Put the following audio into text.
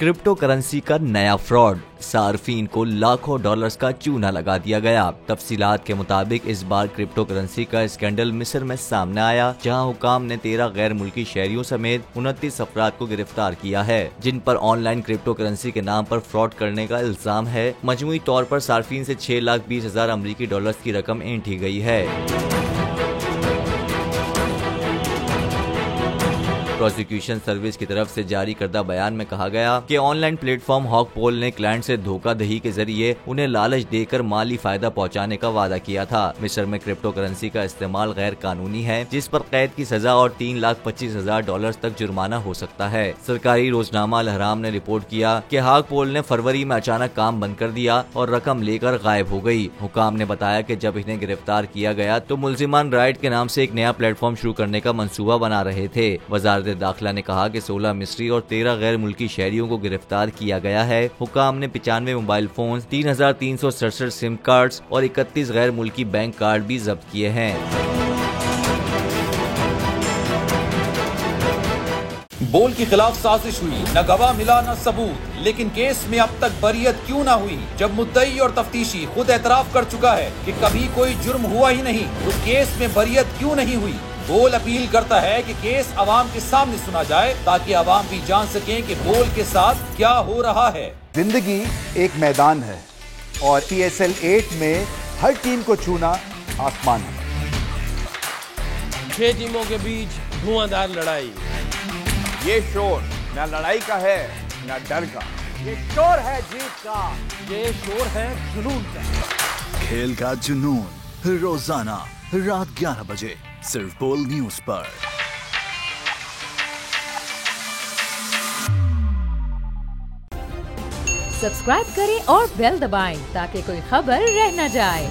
Crypto currency का नया fraud, सार्फिन को लाखों डॉलर्स का चूना लगा दिया गया। तफसीलात के मुताबिक इस बार क्रिप्टो करेंसी का स्कैंडल मिस्र में सामने आया, जहां हुकाम ने 13 गैर मुल्की शहरियों समेत 29 अफराद को गिरफ्तार किया है, जिन पर ऑनलाइन क्रिप्टो करेंसी के नाम पर फ्रॉड करने का इल्जाम है। मजमूई तौर पर सार्फिन से 6,20,000 अमरीकी डॉलर्स की रकम ऐंठी गई है। प्रोसिक्यूशन सर्विस की तरफ से जारी करदा बयान में कहा गया कि ऑनलाइन प्लेटफॉर्म हॉकपोल ने क्लाइंट से धोखाधड़ी के जरिए उन्हें लालच देकर माली फायदा पहुंचाने का वादा किया था। मिस्र में क्रिप्टो करेंसी का इस्तेमाल गैर कानूनी है, जिस पर कैद की सजा और 3,25,000 डॉलर तक जुर्माना हो सकता है। सरकारी रोजनामा अल अहराम ने रिपोर्ट किया कि हॉकपोल ने फरवरी में अचानक काम बंद कर दिया और रकम लेकर गायब हो गई। हुकाम ने बताया कि जब इन्हें गिरफ्तार किया गया तो मुल्जिमान राइट के नाम से एक नया प्लेटफॉर्म शुरू करने का मंसूबा बना रहे थे। वजारत दाखिला ने कहा कि 16 मिस्री और 13 गैर मुल्की शहरियों को गिरफ्तार किया गया है। हुकाम ने 95 मोबाइल फोन, 3,367 सिम कार्ड्स और 31 गैर मुल्की बैंक कार्ड भी जब्त किए हैं। बोल के खिलाफ साजिश हुई, न गवाह मिला न सबूत, लेकिन केस में अब तक बरियत क्यों न हुई? जब मुद्दई और तफ्तीशी खुद एतराफ कर चुका है कि कभी कोई जुर्म हुआ ही नहीं, तो केस में बरियत क्यों नहीं हुई? बोल अपील करता है कि केस अवाम के सामने सुना जाए, ताकि अवाम भी जान सकें कि बोल के साथ क्या हो रहा है। जिंदगी एक मैदान है और PSL 8 में हर टीम को छूना आसमान है। 6 टीमों के बीच धुआंधार लड़ाई। ये शोर न लड़ाई का है न डर का, ये शोर है जीत का, ये शोर है जुनून का। खेल का जुनून रोजाना रात 11 बजे सिर्फ बोल न्यूज पर। सब्सक्राइब करें और बेल दबाएं ताकि कोई खबर रह न जाए।